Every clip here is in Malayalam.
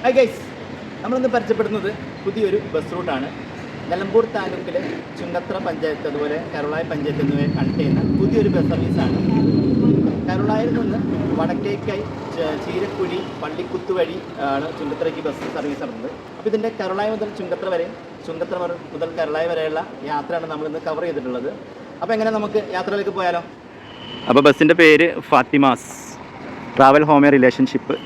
ഹായ് ഗൈസ്, നമ്മളിന്ന് പരിചയപ്പെടുന്നത് പുതിയൊരു ബസ് റൂട്ടാണ്. നിലമ്പൂർ താലൂക്കിലെ ചുങ്കത്ര പഞ്ചായത്ത് അതുപോലെ കരുളായി പഞ്ചായത്ത് എന്നിവയെ കണക്ട് ചെയ്യുന്ന പുതിയൊരു ബസ് സർവീസാണ്. കരുളായിൽ നിന്ന് വടക്കേക്കായി ചീരക്കുഴി പള്ളിക്കുത്ത് വഴി ആണ് ചുങ്കത്രയ്ക്ക് ബസ് സർവീസ് നടന്നത്. അപ്പോൾ ഇതിൻ്റെ കരുളായി മുതൽ ചുങ്കത്ര വരെയും ചുങ്കത്ര മുതൽ കരുളായി വരെയുള്ള യാത്രയാണ് നമ്മളിന്ന് കവർ ചെയ്തിട്ടുള്ളത്. അപ്പോൾ എങ്ങനെ നമുക്ക് യാത്രയിലേക്ക് പോയാലോ? അപ്പോൾ ബസ്സിൻ്റെ പേര് Fatima's travel home relationship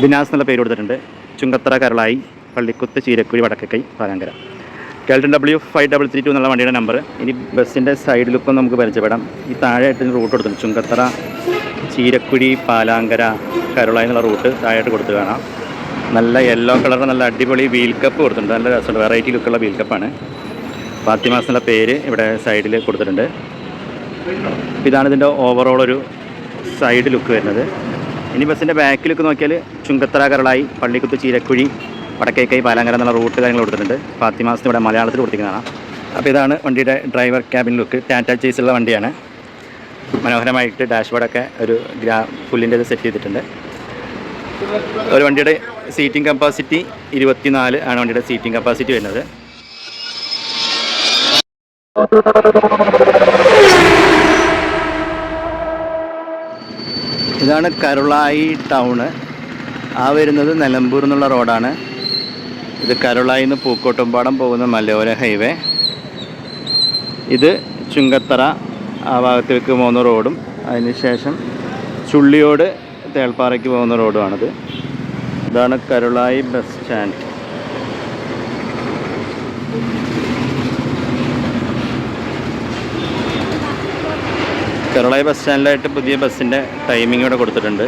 Binas എന്നുള്ള പേര് കൊടുത്തിട്ടുണ്ട്. ചുങ്കത്ര കരുളായി പള്ളിക്കുത്ത് ചീരക്കുഴി വടക്കക്കൈ പാലാങ്കര. കേൾട്ടൺ W5332 എന്നുള്ള വണ്ടിയുടെ നമ്പർ. ഇനി ബസ്സിൻ്റെ സൈഡ് ലുക്കും നമുക്ക് പരിചയപ്പെടാം. ഈ താഴെയായിട്ട് റൂട്ട് കൊടുത്തിട്ടുണ്ട്. ചുങ്കത്ര ചീരക്കുഴി പാലാങ്കര കരുളായി എന്നുള്ള റൂട്ട് താഴെയായിട്ട് കൊടുത്ത് കാണാം. നല്ല യെല്ലോ കളറിൽ നല്ല അടിപൊളി വീൽ കപ്പ് കൊടുത്തിട്ടുണ്ട്. നല്ല രസമുണ്ട്, വെറൈറ്റി ലുക്കുള്ള വീൽ കപ്പാണ്. ഫാത്തിമാസ് എന്നുള്ള പേര് ഇവിടെ സൈഡിൽ കൊടുത്തിട്ടുണ്ട്. ഇതാണ് ഇതിൻ്റെ ഓവറോൾ ഒരു സൈഡ് ലുക്ക് വരുന്നത്. ഇനി ബസ്സിൻ്റെ ബാക്ക് ലുക്ക് നോക്കിയാൽ ചുങ്കത്ര കരുളായി പള്ളിക്കുത്ത് ചീരക്കുഴി വടക്കേക്കൈ പാലാങ്കര എന്നുള്ള റൂട്ട് കാര്യങ്ങൾ കൊടുത്തിട്ടുണ്ട്. ഫാത്തിമാസ് ഇവിടെ മലയാളത്തിൽ കൊടുത്തിരിക്കുന്നതാണ്. അപ്പോൾ ഇതാണ് വണ്ടിയുടെ ഡ്രൈവർ ക്യാബിൻ ലുക്ക്. ടാറ്റ ചേസുള്ള വണ്ടിയാണ്. മനോഹരമായിട്ട് ഡാഷ്ബോർഡൊക്കെ ഒരു പുല്ലിൻ്റെ സെറ്റ് ചെയ്തിട്ടുണ്ട്. ഒരു വണ്ടിയുടെ സീറ്റിംഗ് കപ്പാസിറ്റി 24 ആണ് വണ്ടിയുടെ സീറ്റിംഗ് കപ്പാസിറ്റി വരുന്നത്. ഇതാണ് കരുളായി ടൗണ്. ആ വരുന്നത് നിലമ്പൂർ എന്നുള്ള റോഡാണ്. ഇത് കരുളായി നിന്ന് പൂക്കോട്ടുംപാടം പോകുന്ന മലയോര ഹൈവേ. ഇത് ചുങ്കത്തറ ആ ഭാഗത്തേക്ക് പോകുന്ന റോഡും അതിനുശേഷം ചുള്ളിയോട് തേൾപ്പാറയ്ക്ക് പോകുന്ന റോഡുമാണിത്. ഇതാണ് Karulai bus stand. Karulai bus സ്റ്റാൻഡിലായിട്ട് പുതിയ ബസ്സിൻ്റെ ടൈമിംഗ് ഇവിടെ കൊടുത്തിട്ടുണ്ട്.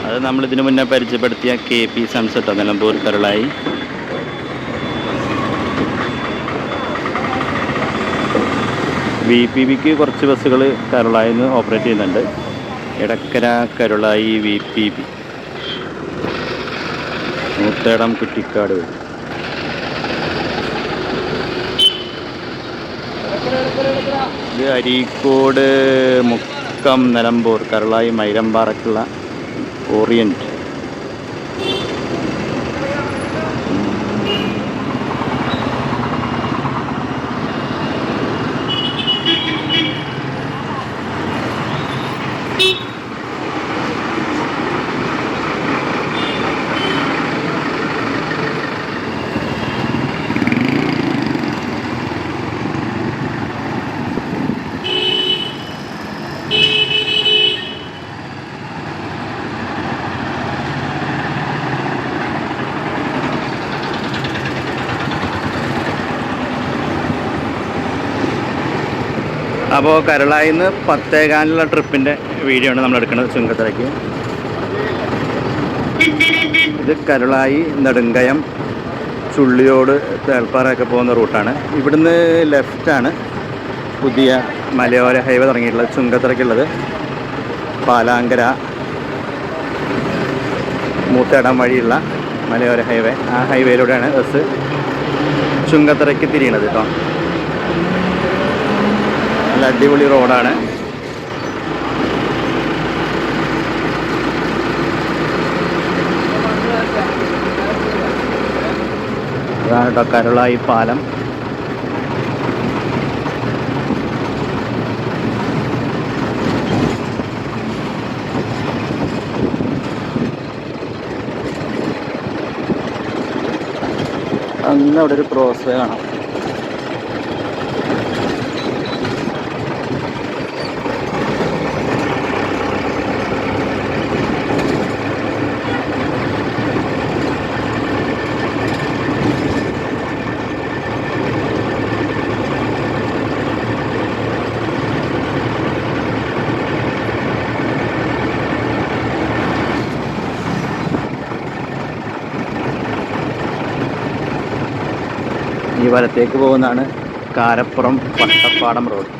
അത് നമ്മളിതിനു മുന്നേ പരിചയപ്പെടുത്തിയ KP സൺസെറ്റ് നിലമ്പൂർ കരുളായി. VPBക്ക് കുറച്ച് ബസ്സുകൾ കരുളായിൽ നിന്ന് ഓപ്പറേറ്റ് ചെയ്യുന്നുണ്ട്. എടക്കര കരുളായി VPB, മൂത്തേടം കുറ്റിക്കാട്. ഇത് അരീക്കോട് മുക്കം നിലമ്പൂർ കരുളായി മൈലമ്പാറക്കുള്ള ഓറിയൻറ്റ്. അപ്പോൾ കരുളായിൽ നിന്ന് 10 ട്രിപ്പിൻ്റെ വീഡിയോ ആണ് നമ്മൾ എടുക്കുന്നത് ചുങ്കത്തറയ്ക്ക്. ഇത് കരുളായി നെടുങ്കയം ചുള്ളിയോട് തേൾപ്പാറയൊക്കെ പോകുന്ന റൂട്ടാണ്. ഇവിടുന്ന് ലെഫ്റ്റാണ് പുതിയ മലയോര ഹൈവേ തുടങ്ങിയിട്ടുള്ളത് ചുങ്കത്തറയ്ക്കുള്ളത്. പാലാങ്കര മൂത്തേടം വഴിയുള്ള മലയോര ഹൈവേ. ആ ഹൈവേയിലൂടെയാണ് ബസ് ചുങ്കത്തറയ്ക്ക് തിരിയണത് കേട്ടോ. നല്ല അടിപൊളി റോഡാണ്. അതാണ് കേട്ടോ കരുളായി പാലം. അന്ന് അവിടെ ഒരു ക്രോസ് വേ കാണാം. ഈ വലത്തേക്ക് പോകുന്നതാണ് കാരപ്പുറം വട്ടപ്പാടം റോഡ്.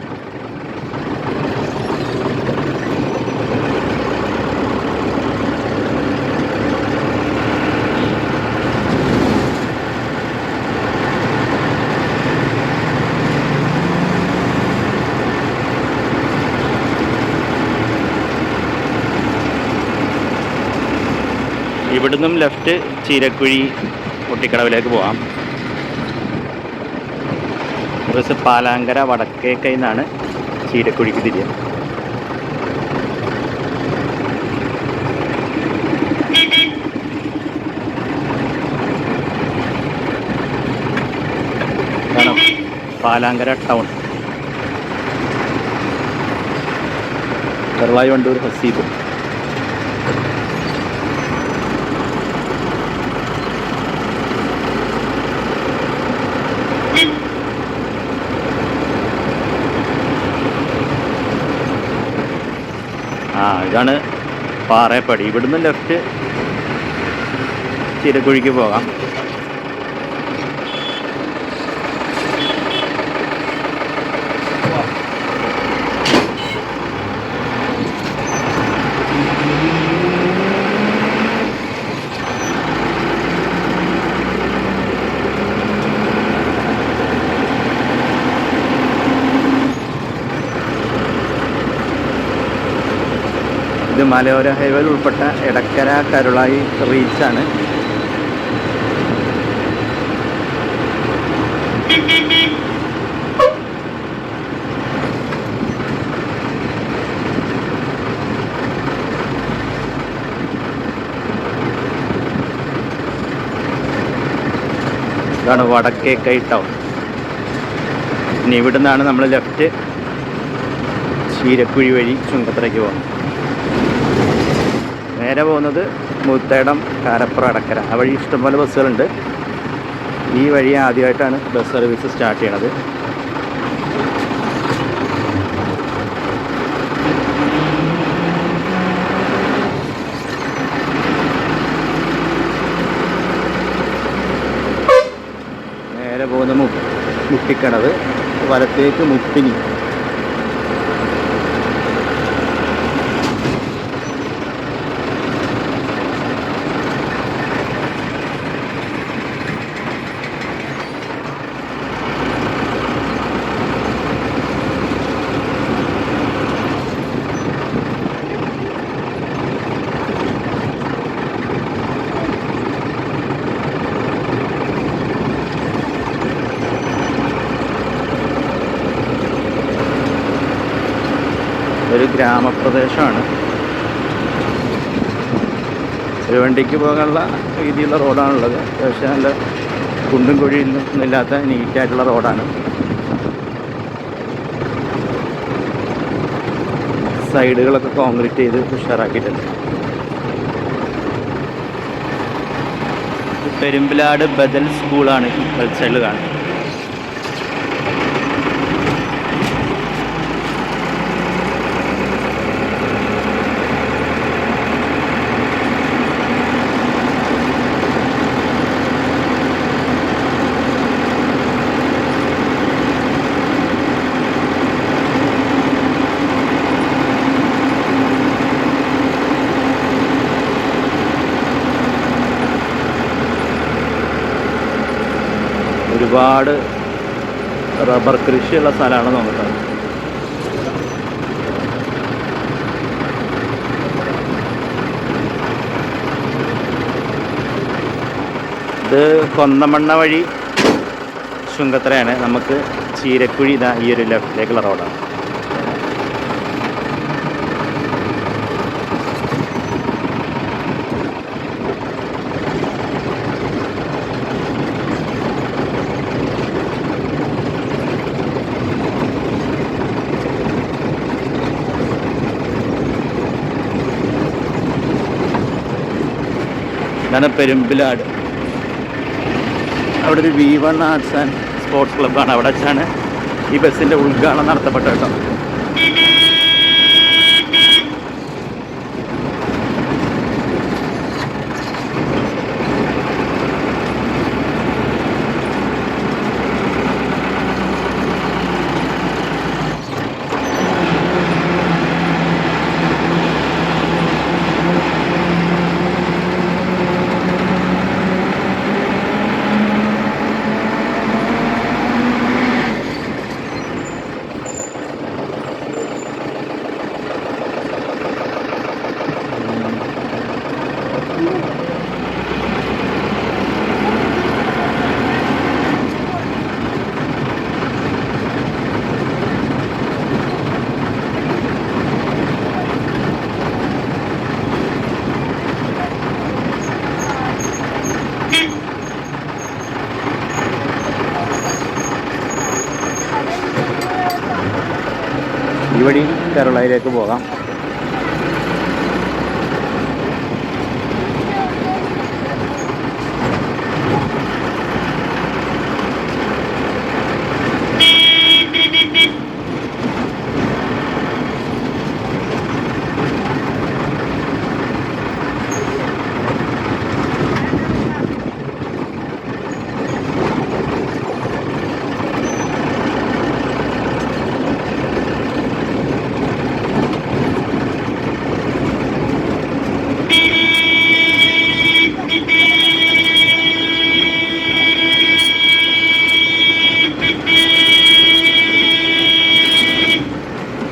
ഇവിടുന്നും ലെഫ്റ്റ് ചീരക്കുഴി കുട്ടിക്കടവിലേക്ക് പോകാം. ബസ് പാലാങ്കര വടക്കേക്കൈ നിന്നാണ് ചീരക്കുഴിക്ക് തിരിയുക. പാലാങ്കര ടൗൺ. കരുളായി വണ്ടൂർ ഹസീബ്. ഇതാണ് പാറേപ്പടി. ഇവിടുന്ന് ലെഫ്റ്റ് ചീരക്കുഴിക്ക് പോകാം. ഇത് മലയോര ഹൈവേയിൽ ഉൾപ്പെട്ട എടക്കര കരുളായി റീച്ചാണ്. ഇതാണ് വടക്കേക്കൈ ടൗൺ. ഇനി ഇവിടെ നിന്നാണ് നമ്മൾ ലെഫ്റ്റ് ചീരക്കുഴി വഴി ചുങ്കത്തറയ്ക്ക് പോകുന്നത്. നേരെ പോകുന്നത് മുത്തേടം, കാരപ്പുറ, അടക്കര. ആ വഴി ഇഷ്ടംപോലെ ബസ്സുകളുണ്ട്. ഈ വഴി ആദ്യമായിട്ടാണ് ബസ് സർവീസ് സ്റ്റാർട്ട് ചെയ്യണത്. നേരെ പോകുന്ന മുട്ടിക്കടവ്, വലത്തേക്ക് മുപ്പിനി. ഒരു ഗ്രാമപ്രദേശമാണ്. ഒരു വണ്ടിക്ക് പോകാനുള്ള രീതിയിലുള്ള റോഡാണുള്ളത്. പക്ഷേ നല്ല കുണ്ടും കുഴിയൊന്നും ഇല്ലാത്ത നീറ്റായിട്ടുള്ള റോഡാണ്. സൈഡുകളൊക്കെ കോൺക്രീറ്റ് ചെയ്ത് ഉഷാറാക്കിയിട്ടുണ്ട്. പെരുമ്പിലാട് ബദൽ സ്കൂളാണ് ഈ സൈഡിൽ കാണുന്നത്. ഒരുപാട് റബ്ബർ കൃഷിയുള്ള സ്ഥലമാണ് നോക്കുന്നത്. ഇത് കൊന്നമണ്ണ വഴി ചുങ്കത്തറയാണ്. നമുക്ക് ചീരക്കുഴി ഇതാ ഈ ഒരു ലെഫ്റ്റിലേക്കുള്ള റോഡാണ്. ഇതാണ് പെരുമ്പിലാട്. അവിടെ ഒരു V1 ആർട്സ് ആൻഡ് സ്പോർട്സ് ക്ലബ്ബാണ്. അവിടെ വെച്ചാണ് ഈ ബസ്സിൻ്റെ ഉദ്ഘാടനം നടത്തപ്പെട്ടത് കേട്ടോ. കരുളായിലേക്ക് പോകാം.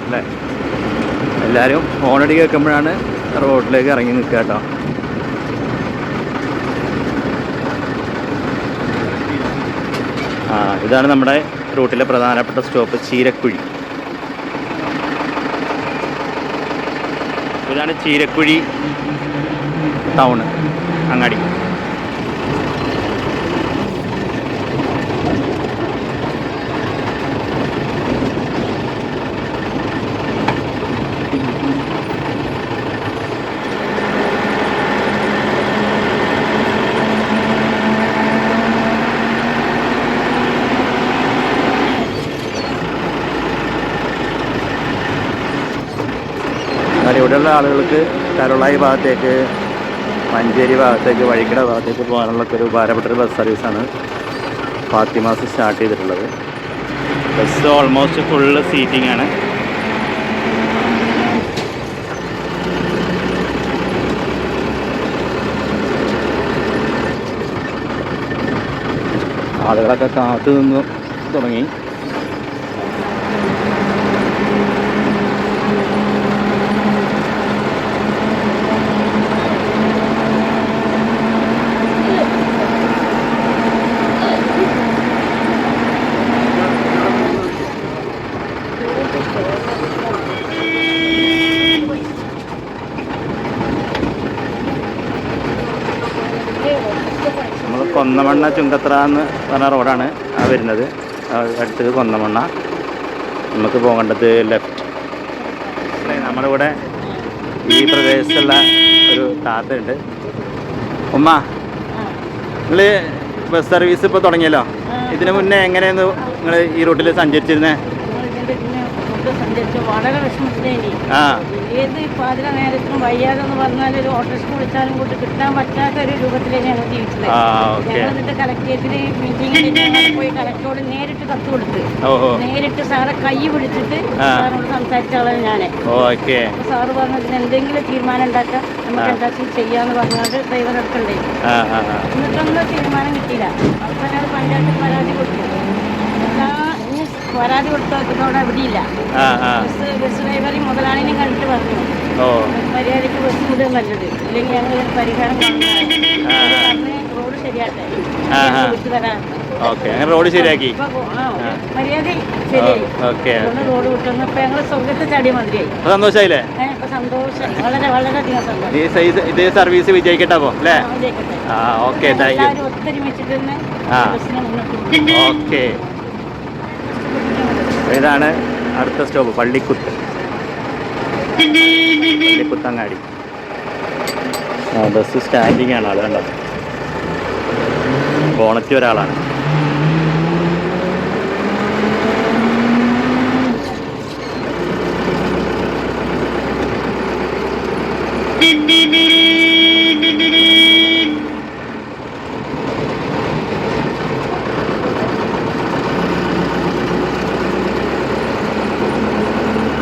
അല്ലേ, എല്ലാവരും ഹോണടി കേൾക്കുമ്പോഴാണ് റോഡിലേക്ക് ഇറങ്ങി നിൽക്കുക കേട്ടോ. ഇതാണ് നമ്മുടെ റൂട്ടിലെ പ്രധാനപ്പെട്ട സ്റ്റോപ്പ്, ചീരക്കുഴി. ഇതാണ് ചീരക്കുഴി ടൗണ്, അങ്ങാടി. ഇവിടെയുള്ള ആളുകൾക്ക് കരുളായി ഭാഗത്തേക്ക്, മഞ്ചേരി ഭാഗത്തേക്ക്, വഴിക്കട ഭാഗത്തേക്ക് പോകാനുള്ള ഒരു ഭാരപ്പെട്ട ഒരു ബസ് സർവീസാണ് ഫാത്തിമാസ് സ്റ്റാർട്ട് ചെയ്തിട്ടുള്ളത്. ബസ് ഓൾമോസ്റ്റ് ഫുള്ള് സീറ്റിംഗ് ആണ്. ആളുകളൊക്കെ കാത്തു നിന്ന് തുടങ്ങി. കൊന്നമണ്ണ ചുങ്കത്ര എന്ന് പറഞ്ഞ റോഡാണ് വരുന്നത്. അടുത്തത് കൊന്നമണ്ണ. നമുക്ക് പോകേണ്ടത് ലെഫ്റ്റ്. നമ്മളിവിടെ ഈ പ്രദേശത്തുള്ള ഒരു താത്തയുണ്ട്. ഉമ്മ, നിങ്ങൾ ബസ് സർവീസ് ഇപ്പോൾ തുടങ്ങിയല്ലോ, ഇതിനു മുന്നേ എങ്ങനെയായിരുന്നു നിങ്ങൾ ഈ റൂട്ടിൽ സഞ്ചരിച്ചിരുന്നത്? വളരെ വിഷമത്തിലേനി. ഏത് പാതിര നേരത്തിനും വയ്യാതെന്ന് പറഞ്ഞാൽ ഒരു ഓട്ടോറിക്ഷ വിളിച്ചാലും കൂട്ട് കിട്ടാൻ പറ്റാത്ത ഒരു രൂപത്തിലേക്ക് ഞങ്ങൾ ജീവിച്ചത്. ഞങ്ങൾ എന്നിട്ട് കളക്ടറേറ്റിന് മീറ്റിംഗിൽ പോയി കളക്ടറോട് നേരിട്ട് കത്ത് കൊടുത്ത്, നേരിട്ട് സാറെ കൈ പിടിച്ചിട്ട് സാറിനോട് സംസാരിച്ച ആളാണ് ഞാൻ. സാറ് പറഞ്ഞതിന് എന്തെങ്കിലും തീരുമാനം ഉണ്ടാക്കാം, നമുക്ക് എന്താ ചെയ്യാന്ന് പറഞ്ഞാൽ ഡ്രൈവർ എടുക്കണ്ടേ. എന്നിട്ടൊന്നും തീരുമാനം കിട്ടിയില്ല. അവസാനം പഞ്ചായത്തിൽ പരാതി കൊടുത്തു. പരാതി കൊടുത്തോടെ എവിടെയില്ല. ബസ് ഡ്രൈവറി മുതലാളിനെ കണ്ടിട്ട് പറഞ്ഞു മര്യാദയ്ക്ക് ബസ് വിടുക നല്ലത്, ഇല്ലെങ്കിൽ ഞങ്ങൾ പരിഹാരം റോഡ് ശരിയാട്ടെ വിട്ടു തരാം. റോഡ് ശരിയാക്കി മര്യാദ ശരിയായി. റോഡ് വിട്ടുവന്നു. ഇപ്പൊ ഞങ്ങൾ സ്വർഗത്തെ ചാടിയ മാതിരിയായി. സന്തോഷായില്ലേ? ഇപ്പൊ സന്തോഷം, വളരെ വളരെയധികം സന്തോഷം. ഇതേ സർവീസ് വിജയിക്കട്ടെ. എല്ലാവരും ഒത്തൊരുമിച്ചിട്ട് തന്നെ ബസ്സിനെ മുന്നോട്ട്. ഓക്കെ, ഇതാണ് അടുത്ത സ്റ്റോപ്പ്, പള്ളിക്കുത്ത്. പള്ളിക്കുത്തങ്ങാടി. ബസ് സ്റ്റാൻഡിങ് ആണ്. ആൾ കണ്ടോ, ബോണറ്റ് ഒരാളാണ്.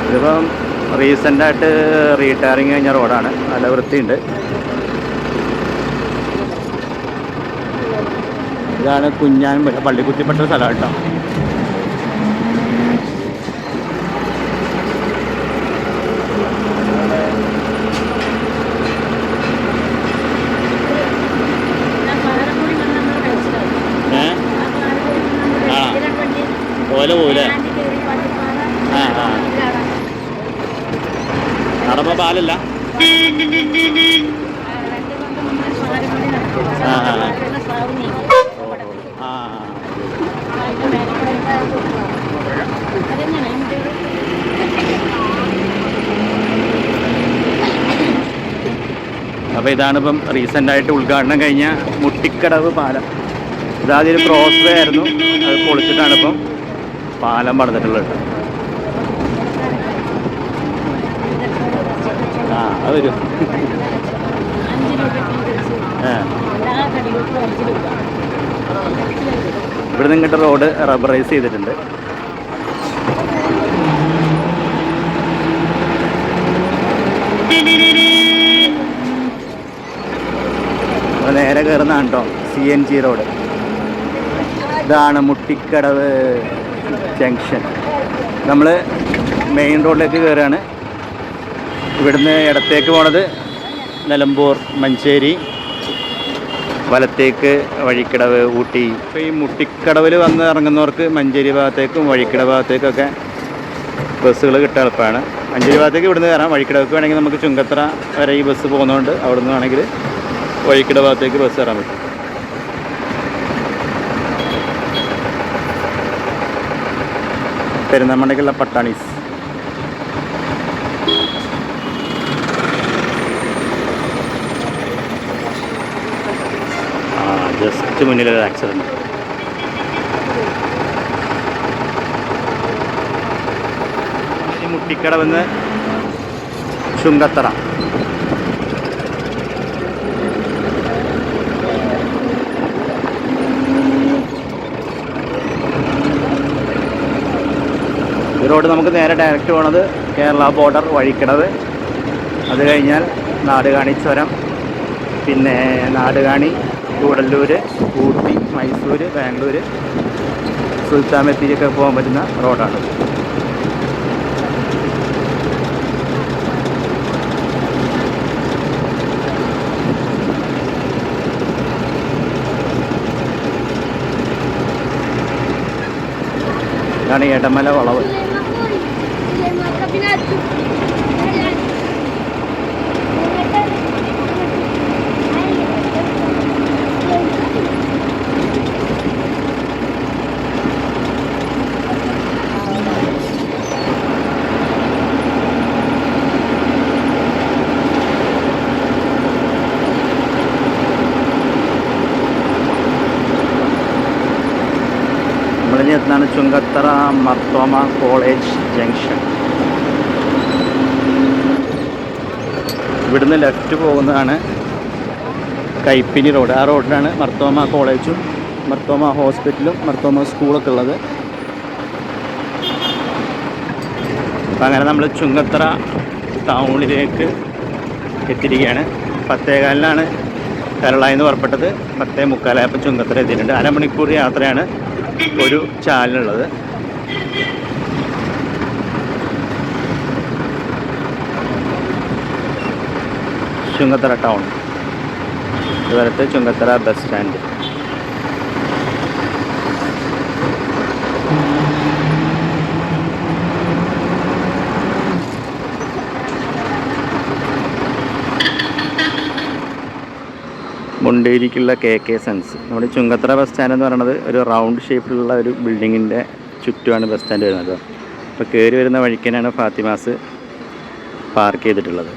ഇതിപ്പം റീസെൻ്റായിട്ട് റീടയറിങ് കഴിഞ്ഞ റോഡാണ്, നല്ല വൃത്തിയുണ്ട്. ഇതാണ് കുഞ്ഞാൻ പള്ളിക്കുത്തിപ്പെട്ട സ്ഥലം കേട്ടോ. ഓല പോലെ നടപ്പ പാലല്ല. അപ്പോൾ ഇതാണിപ്പം റീസെൻ്റായിട്ട് ഉദ്ഘാടനം കഴിഞ്ഞ മുട്ടിക്കടവ് പാലം. ഇതാദ്യം ഒരു ക്രോസ് വേ ആയിരുന്നു, അത് പൊളിച്ചിട്ടാണിപ്പം പാലം പണിതിട്ടുള്ളത്. ആ അത് വരും. ഇവിടെ നിന്ന് ഇങ്ങോട്ട് റോഡ് റബ്ബറൈസ് ചെയ്തിട്ടുണ്ട്. നേരെ കയറുന്നതാണ് കേട്ടോ CNG റോഡ്. ഇതാണ് മുട്ടിക്കടവ് ജംഗ്ഷൻ. നമ്മൾ മെയിൻ റോഡിലേക്ക് കയറുകയാണ്. ഇവിടുന്ന് ഇടത്തേക്ക് പോണത് നിലമ്പൂർ, മഞ്ചേരി, വലത്തേക്ക് വഴിക്കടവ്, ഊട്ടി. ഇപ്പോൾ ഈ മുട്ടിക്കടവിൽ വന്ന് ഇറങ്ങുന്നവർക്ക് മഞ്ചേരി ഭാഗത്തേക്കും വഴിക്കടവ് ഭാഗത്തേക്കൊക്കെ ബസ്സുകൾ കിട്ടാൻ എളുപ്പമാണ്. മഞ്ചേരി ഭാഗത്തേക്ക് ഇവിടുന്ന് കയറാം. വഴിക്കടവർക്ക് വേണമെങ്കിൽ നമുക്ക് ചുങ്കത്തറ വരെ ഈ ബസ് പോകുന്നതുകൊണ്ട് അവിടെ നിന്ന് വേണമെങ്കിൽ വഴിക്കട ഭാഗത്തേക്ക് ബസ് കയറാൻ പറ്റും. പെരുന്തൽമണ്ണയ്ക്കുള്ള പട്ടാണീസ്. ജസ്റ്റ് മുന്നിലൊരു ആക്സിഡൻറ്റ്. മുട്ടിക്കടവെന്ന് ചുങ്കത്തറ. ഈ റോഡ് നമുക്ക് നേരെ ഡയറക്റ്റ് പോണത് കേരള ബോർഡർ വഴിക്കടവ്. അത് കഴിഞ്ഞാൽ നാടുകാണി ചുരം, പിന്നെ നാടുകാണി, കൂടല്ലൂർ, ഊട്ടി, മൈസൂർ, ബാംഗ്ലൂർ, സുൽത്താൻ ബത്തേരിയൊക്കെ പോകാൻ പറ്റുന്ന റോഡാണ്. ഇതാണ് എടമല വളവ്. നമ്മളിനി എത്താണ് ചുങ്കത്തറ മർത്തോമ കോളേജ് ജംഗ്ഷൻ. ഇവിടുന്ന് ലെഫ്റ്റ് പോകുന്നതാണ് കൈപ്പിനി റോഡ്. ആ റോഡിലാണ് മർത്തോമ കോളേജും മർത്തോമ ഹോസ്പിറ്റലും മർത്തോമ സ്കൂളൊക്കെ ഉള്ളത്. അപ്പം അങ്ങനെ നമ്മൾ ചുങ്കത്തറ ടൗണിലേക്ക് എത്തിയിരിക്കുകയാണ്. 10:15 കരളായിന്ന് പുറപ്പെട്ടത്. 10:45 ചുങ്കത്തറ എത്തിയിട്ടുണ്ട്. അരമണിക്കൂർ യാത്രയാണ് ഒരു ചാലിനുള്ളത്. ചുങ്കത്തറ ടൗൺ. ഇതുവരത്തെ ചുങ്കത്തറ ബസ് സ്റ്റാൻഡ്. മുണ്ടേരിക്കുള്ള KK സെൻസ്. നമ്മുടെ ചുങ്കത്തറ ബസ് സ്റ്റാൻഡ് എന്ന് പറയുന്നത് ഒരു റൗണ്ട് ഷേപ്പിലുള്ള ഒരു ബിൽഡിങ്ങിൻ്റെ ചുറ്റുമാണ് ബസ് സ്റ്റാൻഡ് വരുന്നത്. അപ്പോൾ കയറി വരുന്ന വഴിക്ക് തന്നെയാണ് ഫാത്തിമാസ് പാർക്ക് ചെയ്തിട്ടുള്ളത്.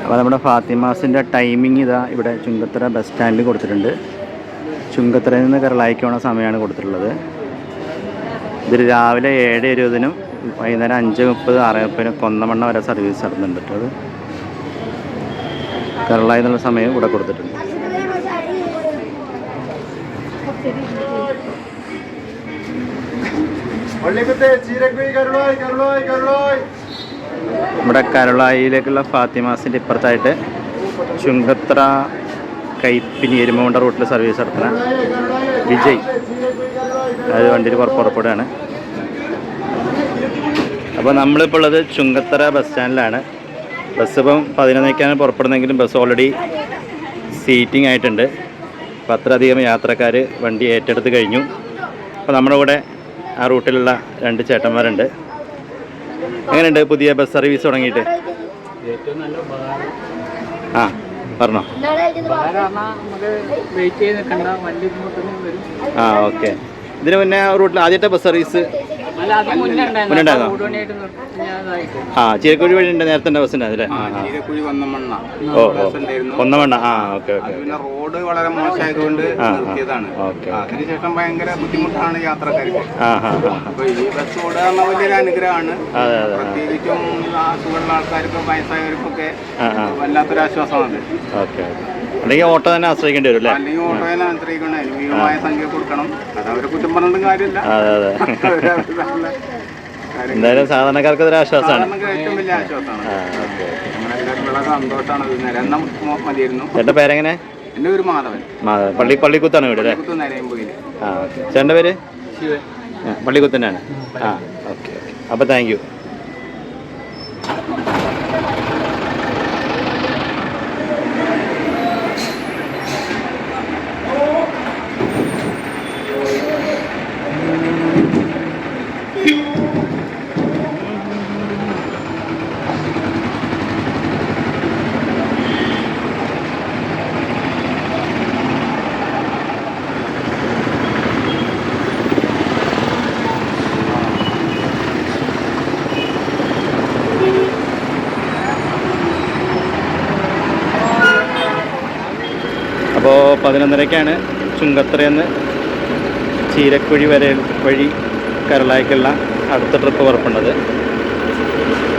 അപ്പോൾ നമ്മുടെ ഫാത്തിമാസിൻ്റെ ടൈമിങ് ഇതാ ഇവിടെ ചുങ്കത്തറ ബസ് സ്റ്റാൻഡിൽ കൊടുത്തിട്ടുണ്ട്. ചുങ്കത്തറയിൽ നിന്ന് കേരളയ്ക്ക് പോണ സമയമാണ് കൊടുത്തിട്ടുള്ളത്. ഇത് രാവിലെ 7:20 വൈകുന്നേരം 5:30, 6:30 കൊന്നമണ്ണ വരെ സർവീസ് നടത്തുന്നുണ്ട്. അത് കേരള എന്നുള്ള സമയം ഇവിടെ കൊടുത്തിട്ടുണ്ട്. നമ്മുടെ കരുളായിലേക്കുള്ള ഫാത്തിമാസിൻ്റെ ഇപ്പുറത്തായിട്ട് ചുങ്കത്തറ കൈപ്പിനി എരുമകൊണ്ട റൂട്ടിൽ സർവീസ് നടത്തുന്ന വിജയ് അത് വണ്ടിയിൽ പുറപ്പെടുകയാണ്. അപ്പോൾ നമ്മളിപ്പോൾ ഉള്ളത് ചുങ്കത്തറ ബസ് സ്റ്റാൻഡിലാണ്. ബസ് ഇപ്പം 11:00 പുറപ്പെടുന്നെങ്കിലും ബസ് ഓൾറെഡി സീറ്റിംഗ് ആയിട്ടുണ്ട്. അപ്പോൾ അത്രയധികം യാത്രക്കാർ വണ്ടി ഏറ്റെടുത്ത് കഴിഞ്ഞു. അപ്പോൾ നമ്മുടെ കൂടെ ആ റൂട്ടിലുള്ള 2 ചേട്ടന്മാരുണ്ട്. എങ്ങനെയുണ്ട് പുതിയ ബസ് സർവീസ് തുടങ്ങിയിട്ട്? ഏറ്റവും നല്ല ഉപകാരം. ആ പറഞ്ഞോ. നമുക്ക് വെയിറ്റ് ചെയ്ത് നിൽക്കണ്ട, വണ്ടി ഇങ്ങോട്ടൊന്നും വരും. ആ ഓക്കെ. ഇതിന് മുന്നേ റൂട്ടിൽ ആദ്യത്തെ ബസ് സർവീസ് അല്ല അത് മുന്നേ മുന്നുണ്ടായിരുന്നോ? റോഡ് പണിയായിട്ട് നിർത്തിയതായിട്ട്. ആ ചീരക്കുഴി വഴി ഉണ്ട്, നേരത്തെ ബസ് ഉണ്ടായിരുന്നല്ലേ? ചീരക്കുഴി വന്നമണ്ണ ഓ ബസ് ഉണ്ടായിരുന്നു. കൊന്നമണ്ണ. ആ ഓക്കെ അത് ഓക്കെ. പിന്നെ റോഡ് വളരെ മോശമായതുകൊണ്ട് ആ, നിർത്തിയതാണ്. ഓക്കെ. അതിനുശേഷം ഭയങ്കര ബുദ്ധിമുട്ടാണ് യാത്രക്കാർക്ക്. ആ ഹാ ഹാ. അപ്പൊ ഈ ബസ് ഓടുക എന്ന വലിയൊരു അനുഗ്രഹമാണ്. അതെ അതെ. പ്രത്യേകിച്ചും അസുഖമുള്ള ആൾക്കാർക്കും വയസ്സായവർക്കൊക്കെ ആ ആ വല്ലാത്തൊരു ആശ്വാസമാണ്. Okay okay. അല്ലെങ്കിൽ ഓട്ടോ തന്നെ ആശ്രയിക്കേണ്ടി വരും അല്ലേ? അല്ലെങ്കിൽ ഓട്ടോയിൽ ആശ്രയിക്കണം, അനുഭവമായ സംഖ്യ കൊടുക്കണം. അത് അവരെ കുറ്റം പറഞ്ഞിട്ടും കാര്യമില്ല. അതെ അതെ. എന്തായാലും സാധാരണക്കാർക്ക് അതൊരു ആശ്വാസമാണ്. ഏറ്റവും വലിയ ആശ്വാസമാണ്. ഞങ്ങളെല്ലാവരും വളരെ സന്തോഷമാണ്. ഇത് നിരന്ന മതിയായിരുന്നു. ചേട്ടൻ്റെ പേരെങ്ങനെ? എൻ്റെ ഒരു മാധവൻ, പള്ളിക്കുത്താണ് വീട് അല്ലേ? നരയമ്പൂരിൽ. ആ ഓക്കെ. ചേട്ടൻ്റെ പേര്? ശിവൻ. പള്ളിക്കുത്ത് തന്നെയാണ്. ആ ഓക്കെ ഓക്കെ. അപ്പോൾ താങ്ക് യു. അപ്പോൾ 11:30-ക്കാണ് ചുങ്കത്രയെന്ന് ചീരക്കുഴി വഴി കരളായിക്കുള്ള അടുത്ത ട്രിപ്പ് പുറപ്പെടുന്നത്.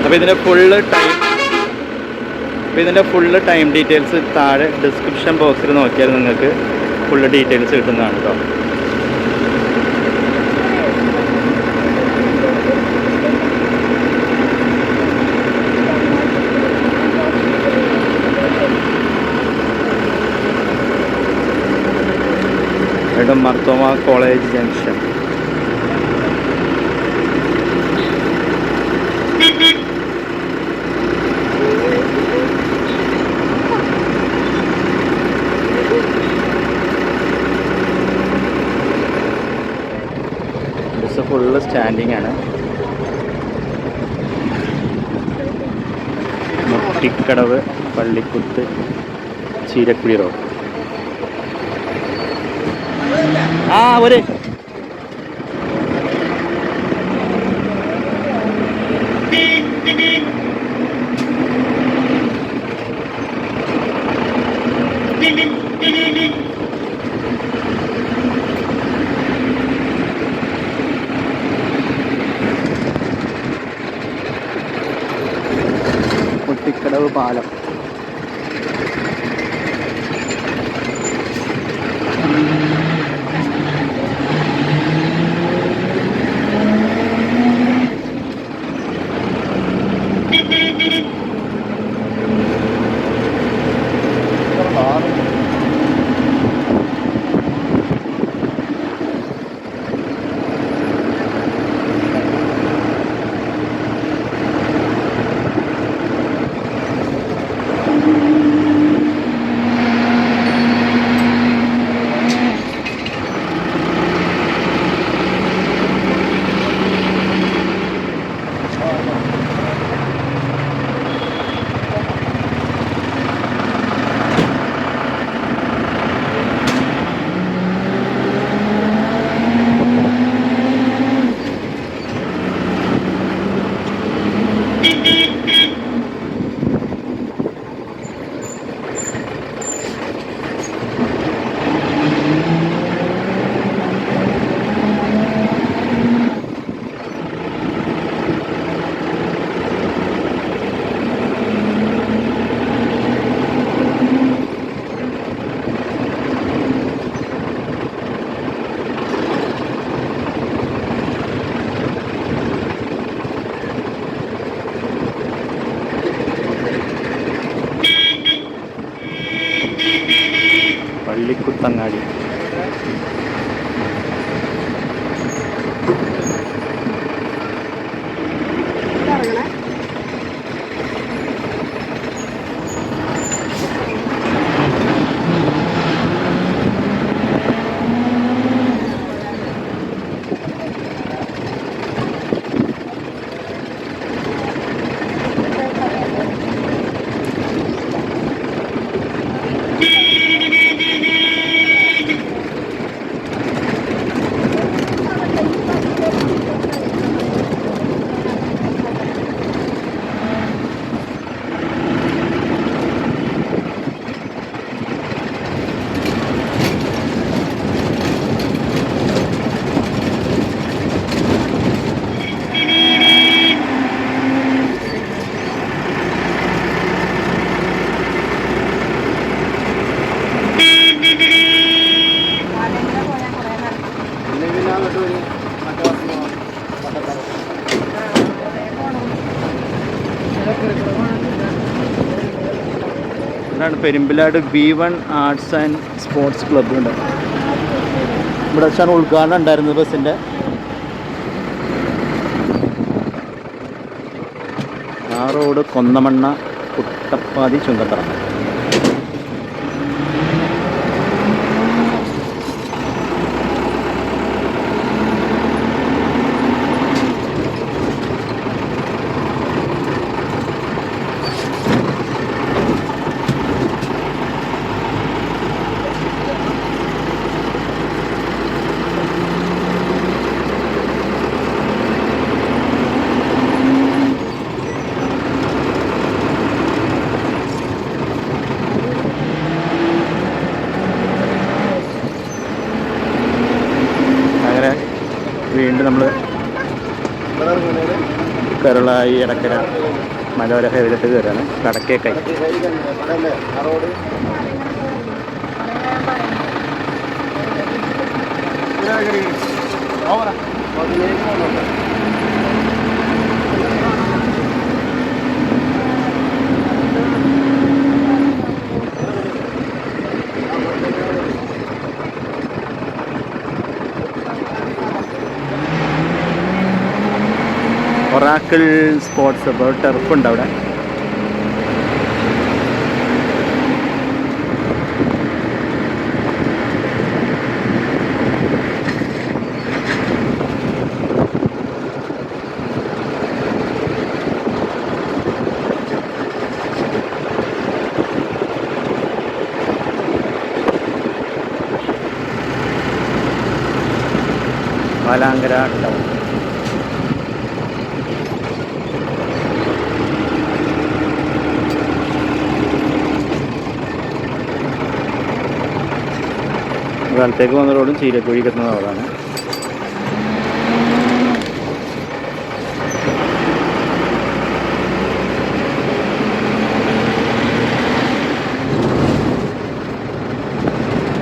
അപ്പോൾ ഇതിൻ്റെ ഫുള്ള് ടൈം ഡീറ്റെയിൽസ് താഴെ ഡിസ്ക്രിപ്ഷൻ ബോക്സിൽ നോക്കിയാൽ നിങ്ങൾക്ക് ഫുള്ള് ഡീറ്റെയിൽസ് കിട്ടുന്നതാണ് കേട്ടോ. Mar Thoma college junction. Bus full standing ആണ്. മുട്ടിക്കടവ്, പള്ളിക്കുത്ത്, ചീരക്കുഴി റോഡ്. ആ ഒരു മുട്ടിക്കടവ് പാലം. ഉദ്ഘാടനമാണ്. പെരുമ്പിലാട് V1 arts and sports club ഉണ്ട്. ഇവിടെ വെച്ചാണ് ഉദ്ഘാടനം ഉണ്ടായിരുന്നത് ബസ്സിൻ്റെ. ആ റോഡ് കൊന്നമണ്ണ കുട്ടപ്പാതി ചുങ്കത്തറ. വീണ്ടും നമ്മൾ കരുളായി എടക്കര മലയോര ഹൈവേയിലോട്ട് കയറുകയാണ്. കടക്കേക്കൈ. ഒറാക്കിൾ സ്പോർട്സ് അപ്പോൾ ടെർഫുണ്ട് അവിടെ. പാലാങ്കര ടൗൺ. കാലത്തേക്ക് വന്ന റോഡും ചീരക്കുഴിക്ക് എത്തുന്ന റോഡാണ്.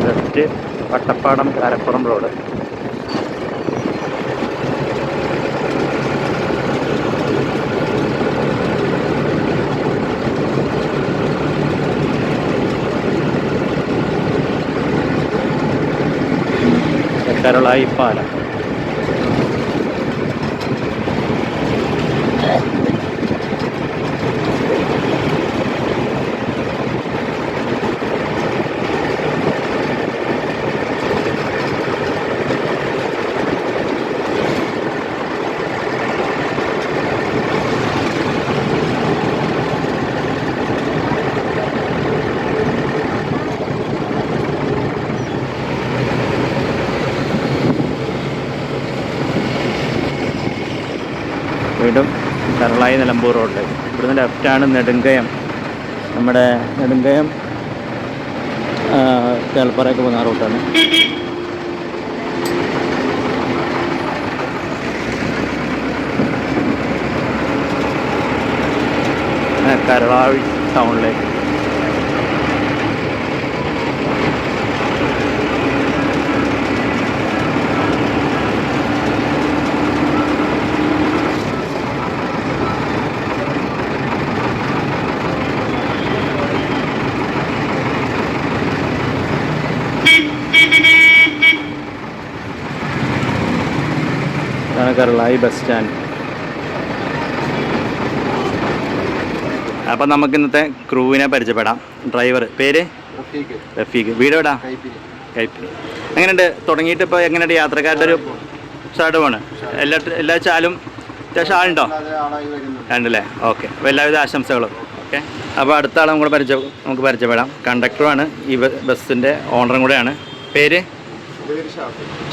Left Vattappadam Karappuram road. കരുളായി പാലം. വീണ്ടും കരുളായി നിലമ്പൂർ റോഡ്. ഇവിടുന്ന് ലെഫ്റ്റാണ് നെടുങ്കയം. നമ്മുടെ നെടുങ്കയം കേൾപ്പാറയൊക്കെ പോകുന്ന റൂട്ടാണ്. കരുളായി ടൗണിലേക്ക്. Karulai bus stand. അപ്പം നമുക്ക് ഇന്നത്തെ ക്രൂവിനെ പരിചയപ്പെടാം. ഡ്രൈവർ പേര് റഫീഖ്. വീട് എവിടാ? കൈപ്പിരി. എങ്ങനെയുണ്ട് തുടങ്ങിയിട്ട്? ഇപ്പോൾ എങ്ങനെയുണ്ട് യാത്രക്കാരുടെ ഒരു ഷാഡുവാണ്? എല്ലാ ചാലും അത്യാവശ്യം ആളുണ്ടോ? ഉണ്ടല്ലേ. ഓക്കെ. അപ്പോൾ എല്ലാവിധ ആശംസകളും. ഓക്കെ. അപ്പോൾ അടുത്ത ആളെ നമുക്ക് പരിചയപ്പെടാം. കണ്ടക്ടറുമാണ്, ഈ ബസ്സിൻ്റെ ഓണറും കൂടെയാണ്. പേര്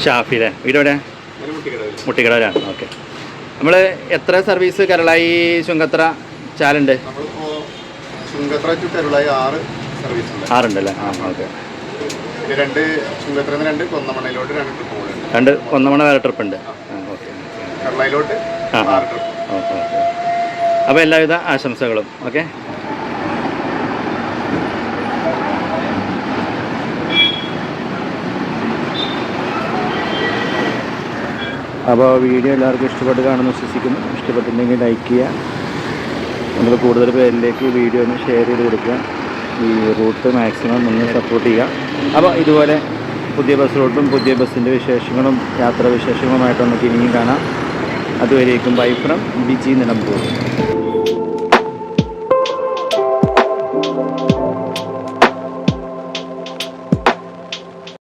ഷാഫി അല്ലേ? വീട് എവിടെ? മുട്ടിക്കടവിലാണ്. ഓക്കെ. നമ്മൾ എത്ര സർവീസ് കരുളായി ചുങ്കത്തറ ചാലുണ്ട്? ആറുണ്ടല്ലേ? ആ ഓക്കെ. രണ്ട് കൊന്നമണ്ണ വേറെ ട്രിപ്പ് ഉണ്ട്. ഓക്കെ. Okay okay. അപ്പോൾ എല്ലാവിധ ആശംസകളും. ഓക്കെ. അപ്പോൾ വീഡിയോ എല്ലാവർക്കും ഇഷ്ടപ്പെട്ട് കാണുമെന്ന് വിശ്വസിക്കുന്നു. ഇഷ്ടപ്പെട്ടിട്ടുണ്ടെങ്കിൽ ലൈക്ക് ചെയ്യുക. നമ്മൾ കൂടുതൽ പേരിലേക്ക് വീഡിയോ ഒന്ന് ഷെയർ ചെയ്ത് കൊടുക്കുക. ഈ റൂട്ട് മാക്സിമം ഒന്ന് സപ്പോർട്ട് ചെയ്യുക. അപ്പോൾ ഇതുപോലെ പുതിയ ബസ് റൂട്ടും പുതിയ ബസ്സിൻ്റെ വിശേഷങ്ങളും യാത്രാ വിശേഷങ്ങളുമായിട്ട് നമുക്ക് ഇനിയും കാണാം. അതുവരേക്കും ബൈ ഫ്രം ബിജി നിലമ്പൂർ.